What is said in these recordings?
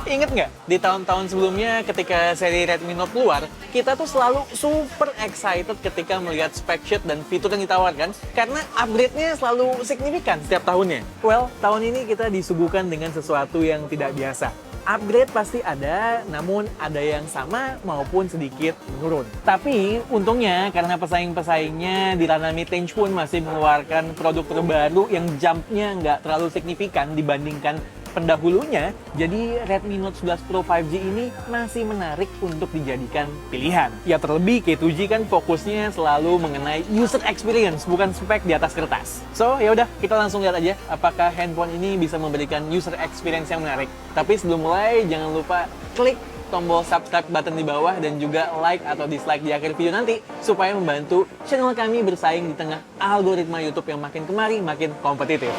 Ingat nggak, di tahun-tahun sebelumnya ketika seri Redmi Note keluar, kita tuh selalu super excited ketika melihat spec sheet dan fitur yang ditawarkan, karena upgrade-nya selalu signifikan setiap tahunnya. Well, tahun ini kita disuguhkan dengan sesuatu yang tidak biasa. Upgrade pasti ada, namun ada yang sama maupun sedikit menurun. Tapi untungnya karena pesaing-pesaingnya di ranah mid-range pun masih mengeluarkan produk terbaru yang jump-nya nggak terlalu signifikan dibandingkan pendahulunya, jadi Redmi Note 11 Pro 5G ini masih menarik untuk dijadikan pilihan. Ya terlebih K2G kan fokusnya selalu mengenai user experience, bukan spek di atas kertas. So ya udah, kita langsung lihat aja apakah handphone ini bisa memberikan user experience yang menarik. Tapi sebelum mulai, jangan lupa klik tombol subscribe button di bawah dan juga like atau dislike di akhir video nanti supaya membantu channel kami bersaing di tengah algoritma YouTube yang makin kemari makin kompetitif.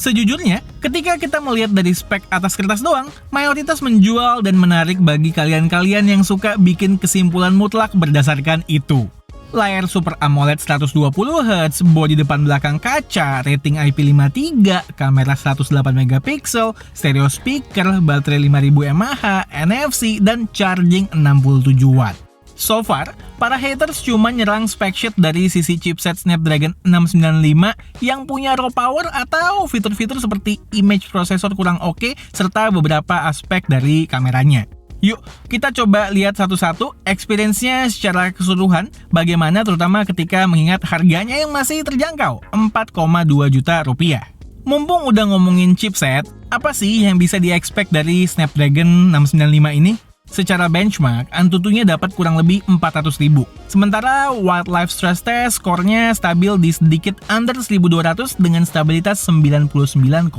Sejujurnya, ketika kita melihat dari spek atas kertas doang, mayoritas menjual dan menarik bagi kalian-kalian yang suka bikin kesimpulan mutlak berdasarkan itu. Layar Super AMOLED 120Hz, bodi depan belakang kaca, rating IP53, kamera 108 MP, stereo speaker, baterai 5000 mAh, NFC, dan charging 67 Watt. So far, para haters cuma nyerang spec sheet dari sisi chipset Snapdragon 695 yang punya raw power atau fitur-fitur seperti image processor kurang oke, serta beberapa aspek dari kameranya. Yuk, kita coba lihat satu-satu experience-nya secara keseluruhan, bagaimana terutama ketika mengingat harganya yang masih terjangkau, 4,2 juta rupiah. Mumpung udah ngomongin chipset, apa sih yang bisa di-expect dari Snapdragon 695 ini? Secara benchmark, Antutunya dapat kurang lebih 400.000. Sementara Wildlife Stress Test skornya stabil di sedikit under 1200 dengan stabilitas 99,4%.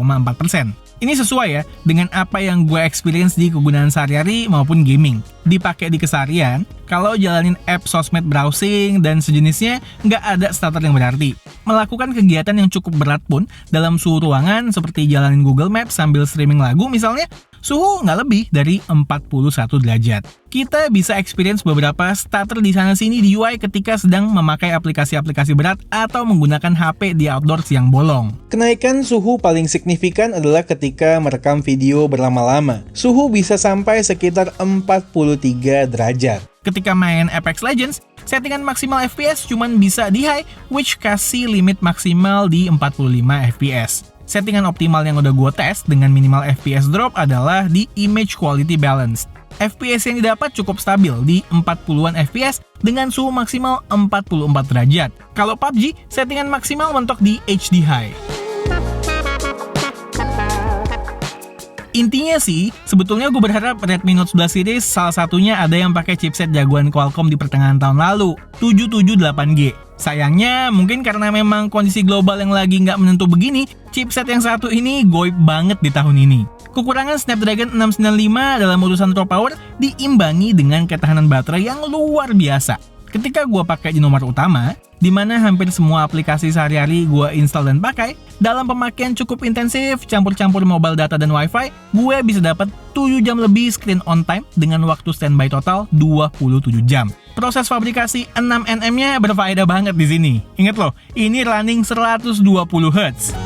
Ini sesuai ya dengan apa yang gue experience di kegunaan sehari-hari maupun gaming. Dipakai di keseharian, kalau jalanin app sosmed browsing dan sejenisnya, nggak ada starter yang berarti. Melakukan kegiatan yang cukup berat pun dalam suhu ruangan seperti jalanin Google Maps sambil streaming lagu misalnya, suhu nggak lebih dari 41 derajat. Kita bisa experience beberapa starter di sana-sini di UI ketika sedang memakai aplikasi-aplikasi berat atau menggunakan HP di outdoors yang bolong. Kenaikan suhu paling signifikan adalah ketika merekam video berlama-lama. Suhu bisa sampai sekitar 43 derajat. Ketika main Apex Legends, settingan maksimal FPS cuman bisa di high, which kasih limit maksimal di 45 FPS. Settingan optimal yang udah gue tes dengan minimal FPS drop adalah di image quality balance. FPS yang didapat cukup stabil di 40-an FPS dengan suhu maksimal 44 derajat. Kalau PUBG, settingan maksimal mentok di HD high. Intinya sih, sebetulnya gue berharap Redmi Note 11 series salah satunya ada yang pakai chipset jagoan Qualcomm di pertengahan tahun lalu, 778G. Sayangnya, mungkin karena memang kondisi global yang lagi nggak menentu begini, chipset yang satu ini goib banget di tahun ini. Kekurangan Snapdragon 695 dalam urusan raw power diimbangi dengan ketahanan baterai yang luar biasa. Ketika gue pakai di nomor utama, di mana hampir semua aplikasi sehari-hari gue install dan pakai, dalam pemakaian cukup intensif, campur-campur mobile data dan wifi, gue bisa dapat 7 jam lebih screen on time dengan waktu standby total 27 jam. Proses fabrikasi 6nm-nya berfaedah banget di sini. Ingat loh, ini running 120 Hz.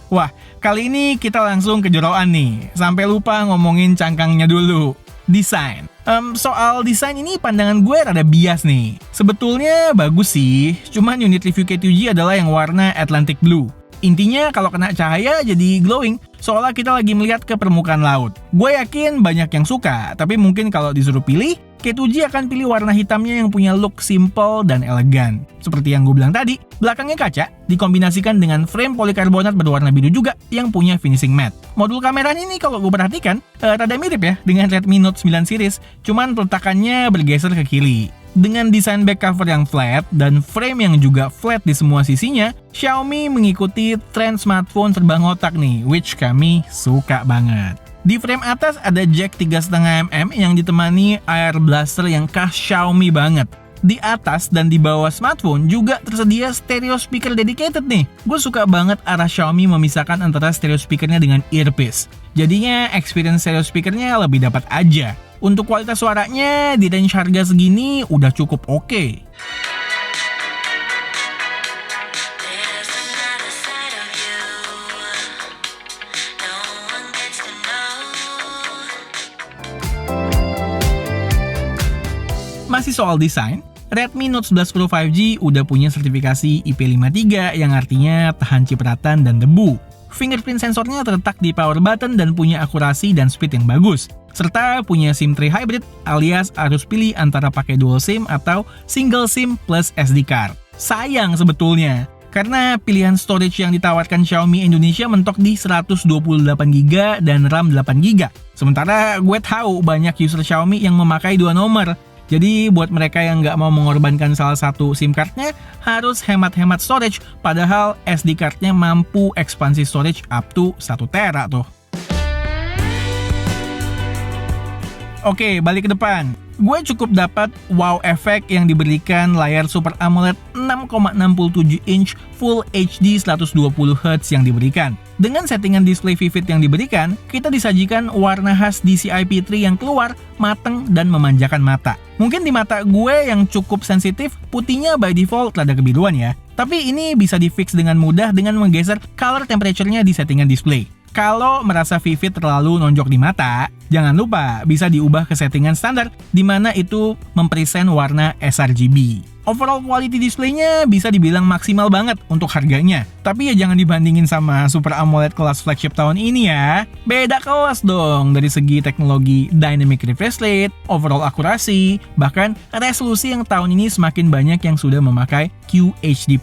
Wah, kali ini kita langsung ke jeroan nih. Sampai lupa ngomongin cangkangnya dulu. Desain. Soal desain ini pandangan gue rada bias nih. Sebetulnya bagus sih, cuman unit review K2G adalah yang warna Atlantic Blue. Intinya kalau kena cahaya jadi glowing, seolah kita lagi melihat ke permukaan laut. Gue yakin banyak yang suka, tapi mungkin kalau disuruh pilih, K2G akan pilih warna hitamnya yang punya look simple dan elegan. Seperti yang gue bilang tadi, belakangnya kaca, dikombinasikan dengan frame polikarbonat berwarna biru juga yang punya finishing matte. Modul kameranya ini kalau gue perhatikan, rada mirip ya dengan Redmi Note 9 series, cuman peletakannya bergeser ke kiri. Dengan desain back cover yang flat dan frame yang juga flat di semua sisinya, Xiaomi mengikuti tren smartphone serba ngotak nih, which kami suka banget. Di frame atas ada jack 3,5mm yang ditemani air blaster yang khas Xiaomi banget. Di atas dan di bawah smartphone juga tersedia stereo speaker dedicated nih. Gue suka banget arah Xiaomi memisahkan antara stereo speakernya dengan earpiece. Jadinya experience stereo speakernya lebih dapat aja. Untuk kualitas suaranya di range harga segini udah cukup oke. Masih soal desain, Redmi Note 11 Pro 5G udah punya sertifikasi IP53 yang artinya tahan cipratan dan debu. Fingerprint sensornya terletak di power button dan punya akurasi dan speed yang bagus. Serta punya SIM tray hybrid alias harus pilih antara pakai dual SIM atau single SIM plus SD card. Sayang sebetulnya, karena pilihan storage yang ditawarkan Xiaomi Indonesia mentok di 128GB dan RAM 8GB. Sementara gue tahu banyak user Xiaomi yang memakai dua nomor. Jadi buat mereka yang nggak mau mengorbankan salah satu SIM cardnya, harus hemat-hemat storage, padahal SD cardnya mampu ekspansi storage up to 1 tera tuh. Oke, balik ke depan. Gue cukup dapat wow efek yang diberikan layar Super AMOLED 6,67 inch Full HD 120Hz yang diberikan. Dengan settingan display vivid yang diberikan, kita disajikan warna khas DCI-P3 yang keluar, mateng, dan memanjakan mata. Mungkin di mata gue yang cukup sensitif, putihnya by default rada kebiruan ya. Tapi ini bisa di-fix dengan mudah dengan menggeser color temperature-nya di settingan display. Kalau merasa vivid terlalu nonjok di mata, jangan lupa bisa diubah ke settingan standar, di mana itu mempresent warna sRGB. Overall quality display-nya bisa dibilang maksimal banget untuk harganya. Tapi ya jangan dibandingin sama Super AMOLED kelas flagship tahun ini ya. Beda kelas dong dari segi teknologi dynamic refresh rate, overall akurasi, bahkan resolusi yang tahun ini semakin banyak yang sudah memakai QHD+.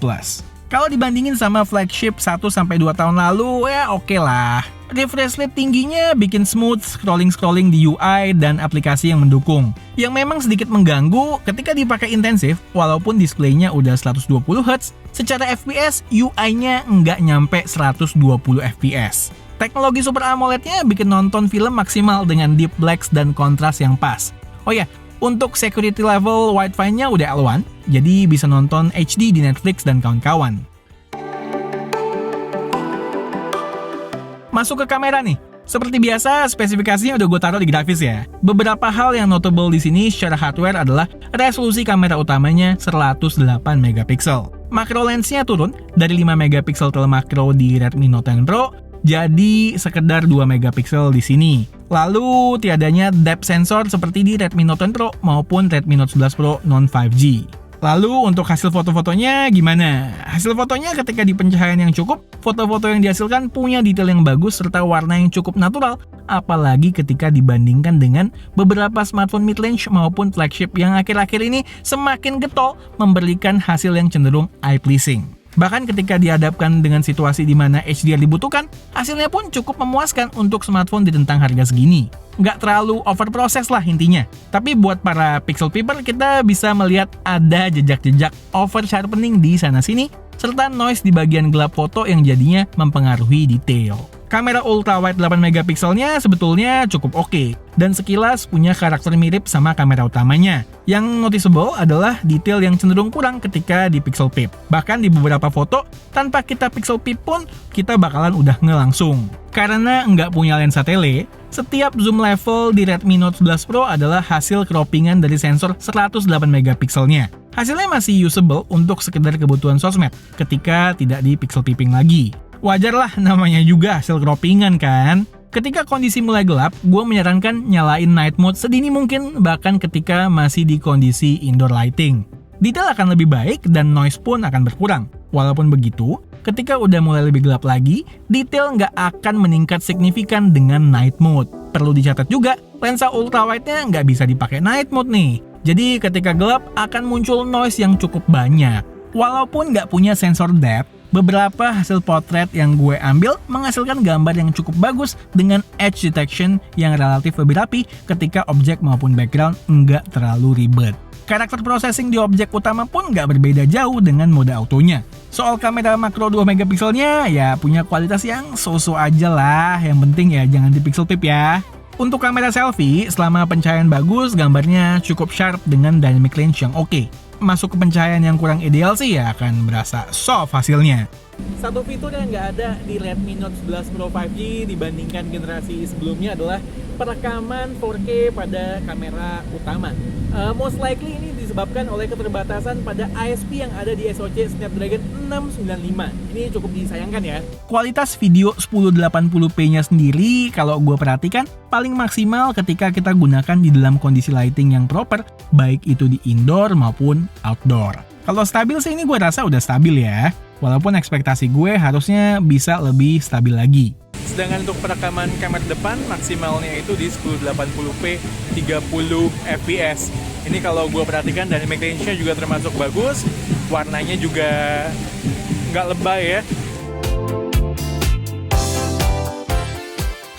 Kalau dibandingin sama flagship 1-2 tahun lalu, ya oke lah. Refresh rate tingginya bikin smooth scrolling di UI dan aplikasi yang mendukung. Yang memang sedikit mengganggu ketika dipakai intensif, walaupun displaynya udah 120Hz, secara FPS UI-nya nggak nyampe 120 FPS. Teknologi Super AMOLED-nya bikin nonton film maksimal dengan deep blacks dan kontras yang pas. Oh ya, untuk security level Wi-Fi-nya udah L1, jadi bisa nonton HD di Netflix dan kawan-kawan. Masuk ke kamera nih. Seperti biasa, spesifikasinya udah gue taruh di grafis ya. Beberapa hal yang notable di sini secara hardware adalah resolusi kamera utamanya 108 megapiksel. Makro lensnya turun dari 5 megapiksel telemakro di Redmi Note 10 Pro jadi sekedar 2 megapiksel di sini. Lalu tiadanya depth sensor seperti di Redmi Note 10 Pro maupun Redmi Note 11 Pro non 5G. Lalu untuk hasil foto-fotonya gimana? Hasil fotonya ketika di pencahayaan yang cukup, foto-foto yang dihasilkan punya detail yang bagus serta warna yang cukup natural, apalagi ketika dibandingkan dengan beberapa smartphone mid-range maupun flagship yang akhir-akhir ini semakin getol memberikan hasil yang cenderung eye-pleasing. Bahkan ketika dihadapkan dengan situasi di mana HDR dibutuhkan, hasilnya pun cukup memuaskan untuk smartphone di rentang harga segini. Nggak terlalu overproses lah intinya. Tapi buat para pixel peeper, kita bisa melihat ada jejak-jejak over sharpening di sana-sini, serta noise di bagian gelap foto yang jadinya mempengaruhi detail. Kamera ultrawide 8 megapikselnya sebetulnya cukup oke, dan sekilas punya karakter mirip sama kamera utamanya. Yang noticeable adalah detail yang cenderung kurang ketika di pixel peep. Bahkan di beberapa foto, tanpa kita pixel peep pun, kita bakalan udah ngelangsung. Karena nggak punya lensa tele, setiap zoom level di Redmi Note 11 Pro adalah hasil croppingan dari sensor 108 megapikselnya. Hasilnya masih usable untuk sekedar kebutuhan sosmed ketika tidak di pixel peeping lagi. Wajar lah, namanya juga hasil croppingan kan. Ketika kondisi mulai gelap, gue menyarankan nyalain night mode sedini mungkin, bahkan ketika masih di kondisi indoor lighting. Detail akan lebih baik dan noise pun akan berkurang. Walaupun begitu, ketika udah mulai lebih gelap lagi, detail nggak akan meningkat signifikan dengan night mode. Perlu dicatat juga, lensa ultrawide-nya nggak bisa dipakai night mode nih. Jadi ketika gelap akan muncul noise yang cukup banyak. Walaupun nggak punya sensor depth, beberapa hasil potret yang gue ambil menghasilkan gambar yang cukup bagus dengan edge detection yang relatif lebih rapi ketika objek maupun background nggak terlalu ribet. Karakter processing di objek utama pun nggak berbeda jauh dengan mode autonya. Soal kamera makro 2 megapikselnya ya punya kualitas yang so-so aja lah, yang penting ya jangan di pixel peep ya. Untuk kamera selfie, selama pencahayaan bagus, gambarnya cukup sharp dengan dynamic range yang oke. Masuk ke pencahayaan yang kurang ideal sih ya akan berasa soft hasilnya. Satu fitur yang nggak ada di Redmi Note 11 Pro 5G dibandingkan generasi sebelumnya adalah perekaman 4K pada kamera utama. Most likely ini disebabkan oleh keterbatasan pada ISP yang ada di SoC Snapdragon 695. Ini cukup disayangkan ya. Kualitas video 1080p-nya sendiri kalau gue perhatikan paling maksimal ketika kita gunakan di dalam kondisi lighting yang proper, baik itu di indoor maupun outdoor. Kalau stabil sih ini gue rasa udah stabil ya, walaupun ekspektasi gue harusnya bisa lebih stabil lagi. Sedangkan untuk perekaman kamera depan maksimalnya itu di 1080p 30 fps. Ini kalau gue perhatikan dynamic range-nya juga termasuk bagus, warnanya juga nggak lebay ya.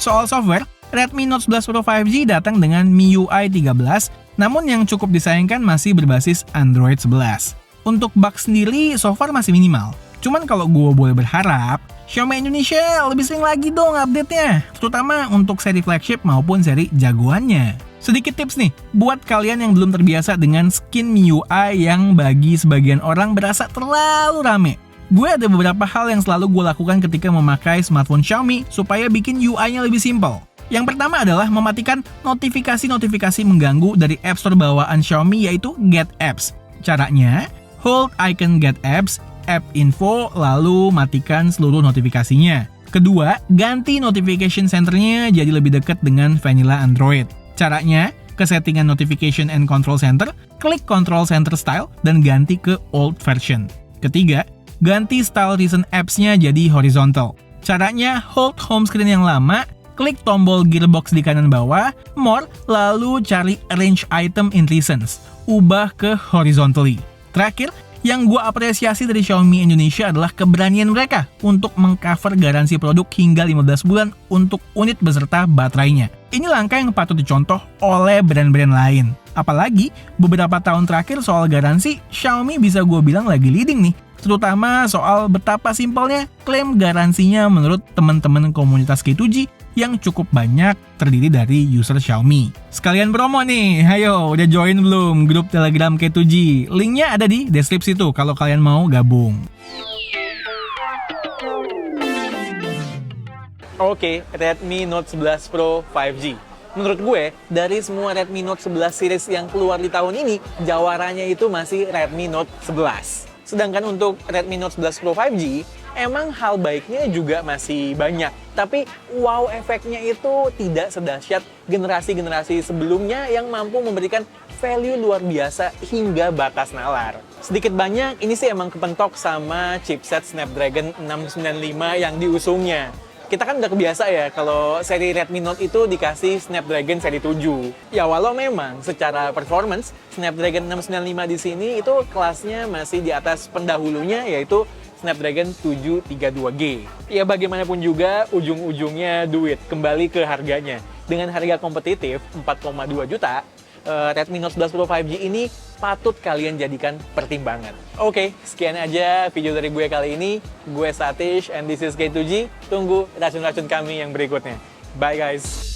Soal software, Redmi Note 11 Pro 5G datang dengan MIUI 13, namun yang cukup disayangkan masih berbasis Android 11. Untuk bug sendiri so far masih minimal. Cuman kalau gue boleh berharap, Xiaomi Indonesia lebih sering lagi dong update-nya, terutama untuk seri flagship maupun seri jagoannya. Sedikit tips nih, buat kalian yang belum terbiasa dengan skin MIUI yang bagi sebagian orang berasa terlalu rame. Gue ada beberapa hal yang selalu gue lakukan ketika memakai smartphone Xiaomi supaya bikin UI-nya lebih simpel. Yang pertama adalah mematikan notifikasi-notifikasi mengganggu dari App Store bawaan Xiaomi yaitu Get Apps. Caranya, hold icon Get Apps, App Info, lalu matikan seluruh notifikasinya. Kedua, ganti notification center-nya jadi lebih dekat dengan vanilla Android. Caranya, ke settingan Notification and Control Center, klik Control Center Style, dan ganti ke Old Version. Ketiga, ganti style recent apps-nya jadi horizontal. Caranya, hold home screen yang lama, klik tombol gearbox di kanan bawah, more, lalu cari Arrange Item in Recents, ubah ke horizontally. Terakhir, yang gue apresiasi dari Xiaomi Indonesia adalah keberanian mereka untuk mengcover garansi produk hingga 15 bulan untuk unit beserta baterainya. Ini langkah yang patut dicontoh oleh brand-brand lain. Apalagi, beberapa tahun terakhir soal garansi, Xiaomi bisa gue bilang lagi leading nih. Terutama soal betapa simpelnya klaim garansinya menurut teman-teman komunitas K2G yang cukup banyak terdiri dari user Xiaomi. Sekalian promo nih, ayo udah join belum grup Telegram K2G? Linknya ada di deskripsi tuh kalau kalian mau gabung. Oke, Redmi Note 11 Pro 5G. Menurut gue, dari semua Redmi Note 11 series yang keluar di tahun ini, jawarannya itu masih Redmi Note 11. Sedangkan untuk Redmi Note 11 Pro 5G, emang hal baiknya juga masih banyak. Tapi wow efeknya itu tidak sedahsyat generasi-generasi sebelumnya yang mampu memberikan value luar biasa hingga batas nalar. Sedikit banyak, ini sih emang kepentok sama chipset Snapdragon 695 yang diusungnya. Kita kan udah kebiasa ya kalau seri Redmi Note itu dikasih Snapdragon seri 7. Ya walau memang secara performance Snapdragon 695 di sini itu kelasnya masih di atas pendahulunya yaitu Snapdragon 732G. Ya bagaimanapun juga ujung-ujungnya duit, kembali ke harganya. Dengan harga kompetitif 4,2 juta, Redmi Note 11 Pro 5G ini patut kalian jadikan pertimbangan. Oke, sekian aja video dari gue kali ini. Gue Satish and this is K2G. Tunggu racun-racun kami yang berikutnya. Bye guys!